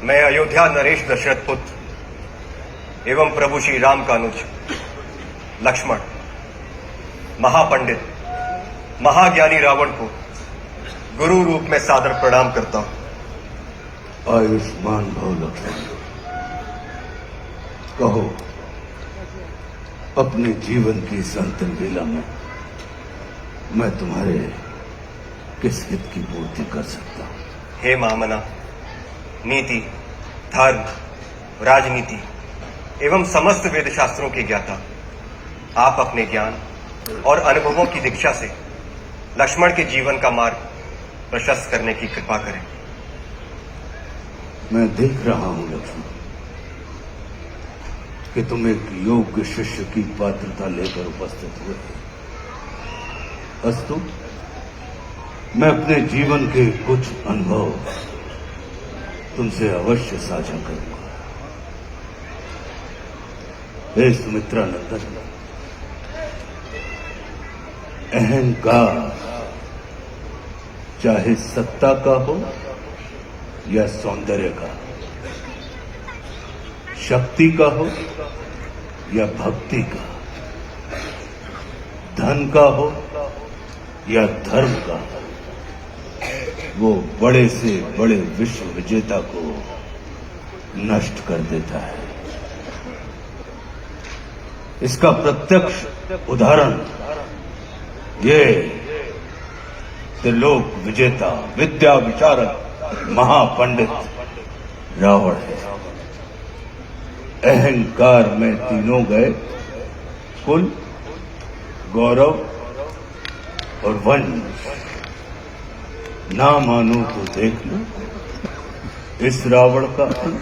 मैं अयोध्या नरेश दशरथ पुत्र एवं प्रभु श्री राम का अनुज लक्ष्मण महापंडित महाज्ञानी रावण को गुरु रूप में सादर प्रणाम करता हूं। आयुष्मान भव लक्ष्मण। कहो, अपने जीवन की इस अंतिम लीला में मैं तुम्हारे किस हित की पूर्ति कर सकता हूं? हे महामना, नीति, धर्म, राजनीति एवं समस्त वेद शास्त्रों के ज्ञाता, आप अपने ज्ञान और अनुभवों की दीक्षा से लक्ष्मण के जीवन का मार्ग प्रशस्त करने की कृपा करें। मैं देख रहा हूं लक्ष्मण कि तुम एक योग्य शिष्य की पात्रता लेकर उपस्थित हुए। अस्तु, मैं अपने जीवन के कुछ अनुभव तुमसे अवश्य साझा करूंगा। हे सुमित्रा नंदन, अहंकार चाहे सत्ता का हो या सौंदर्य का, शक्ति का हो या भक्ति का, धन का हो या धर्म का, वो बड़े से बड़े विश्व विजेता को नष्ट कर देता है। इसका प्रत्यक्ष उदाहरण ये त्रिलोक विजेता, विद्या विशारद, महापंडित रावण है। अहंकार में तीनों गए, कुल, गौरव और वंश। ना मानो तो देख लो इस रावण का अंत।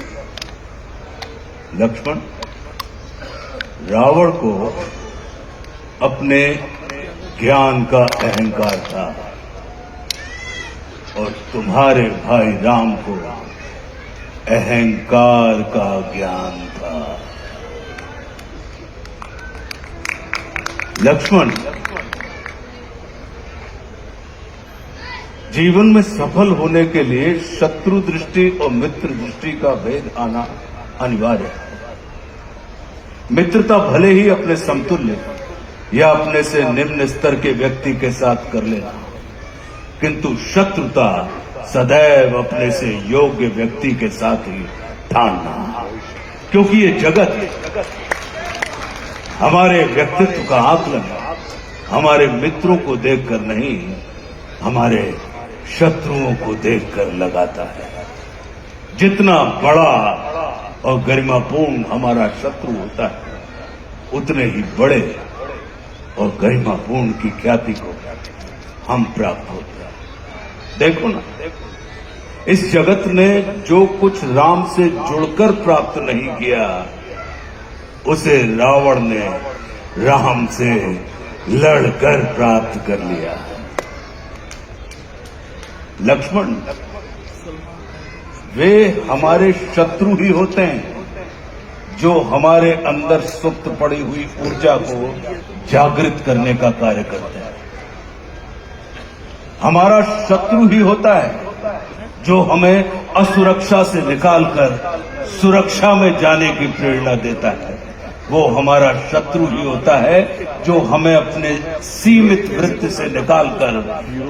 लक्ष्मण, रावण को अपने ज्ञान का अहंकार था और तुम्हारे भाई राम को अहंकार का ज्ञान था। लक्ष्मण, जीवन में सफल होने के लिए शत्रु दृष्टि और मित्र दृष्टि का भेद आना अनिवार्य है। मित्रता भले ही अपने समतुल्य या अपने से निम्न स्तर के व्यक्ति के साथ कर लेना, किंतु शत्रुता सदैव अपने से योग्य व्यक्ति के साथ ही ठानना, क्योंकि ये जगत हमारे व्यक्तित्व का आकलन हमारे मित्रों को देखकर नहीं, हमारे शत्रुओं को देखकर लगाता है। जितना बड़ा और गरिमापूर्ण हमारा शत्रु होता है, उतने ही बड़े और गरिमापूर्ण की ख्याति को हम प्राप्त होते हैं। देखो ना, इस जगत ने जो कुछ राम से जुड़कर प्राप्त नहीं किया, उसे रावण ने राम से लड़कर प्राप्त कर लिया। लक्ष्मण, वे हमारे शत्रु ही होते हैं जो हमारे अंदर सुप्त पड़ी हुई ऊर्जा को जागृत करने का कार्य करते हैं। हमारा शत्रु ही होता है जो हमें असुरक्षा से निकालकर सुरक्षा में जाने की प्रेरणा देता है। वो हमारा शत्रु ही होता है जो हमें अपने सीमित वृत्त से निकालकर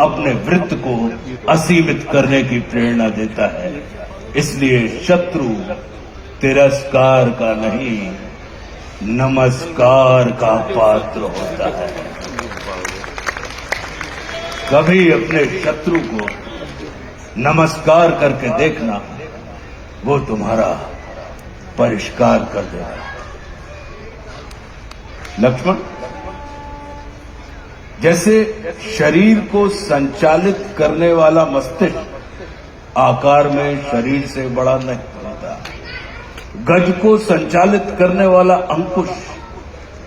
अपने वृत्त को असीमित करने की प्रेरणा देता है। इसलिए शत्रु तिरस्कार का नहीं, नमस्कार का पात्र होता है। कभी अपने शत्रु को नमस्कार करके देखना, वो तुम्हारा परिष्कार कर देगा। लक्ष्मण, जैसे शरीर को संचालित करने वाला मस्तिष्क आकार में शरीर से बड़ा नहीं होता, गज को संचालित करने वाला अंकुश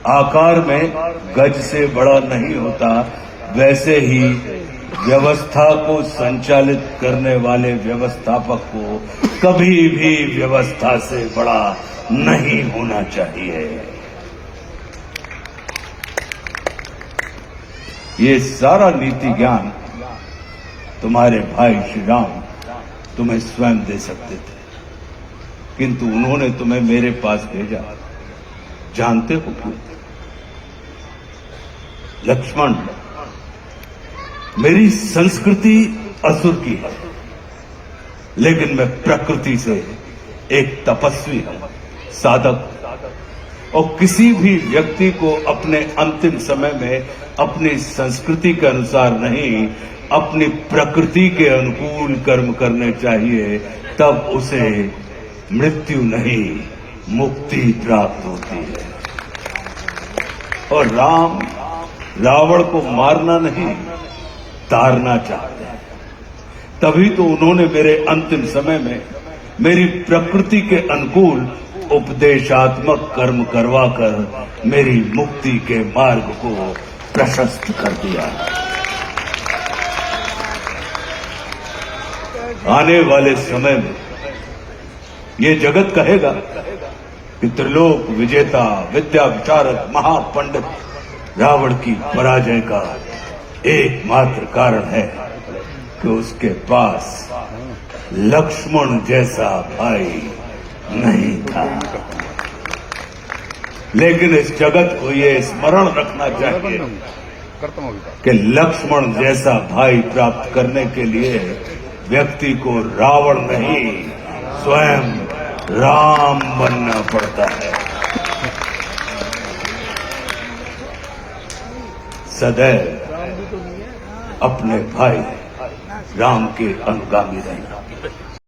आकार में गज से बड़ा नहीं होता, वैसे ही व्यवस्था को संचालित करने वाले व्यवस्थापक को कभी भी व्यवस्था से बड़ा नहीं होना चाहिए। ये सारा नीति ज्ञान तुम्हारे भाई श्री राम तुम्हें स्वयं दे सकते थे, किंतु उन्होंने तुम्हें मेरे पास भेजा। जानते हो क्यों? लक्ष्मण, मेरी संस्कृति असुर की है, लेकिन मैं प्रकृति से एक तपस्वी हूं, साधक। और किसी भी व्यक्ति को अपने अंतिम समय में अपनी संस्कृति के अनुसार नहीं, अपनी प्रकृति के अनुकूल कर्म करने चाहिए, तब उसे मृत्यु नहीं, मुक्ति प्राप्त होती है। और राम रावण को मारना नहीं, तारना चाहते हैं। तभी तो उन्होंने मेरे अंतिम समय में मेरी प्रकृति के अनुकूल उपदेशात्मक कर्म करवाकर मेरी मुक्ति के मार्ग को प्रशस्त कर दिया। आने वाले समय में ये जगत कहेगा कि त्रिलोक विजेता, विद्या विशारद, महापंडित रावण की पराजय का एकमात्र कारण है कि उसके पास लक्ष्मण जैसा भाई नहीं था। लेकिन इस जगत को ये स्मरण रखना चाहिए कि लक्ष्मण जैसा भाई प्राप्त करने के लिए व्यक्ति को रावण नहीं, स्वयं राम बनना पड़ता है। सदैव अपने भाई राम के अनुगामी रहना।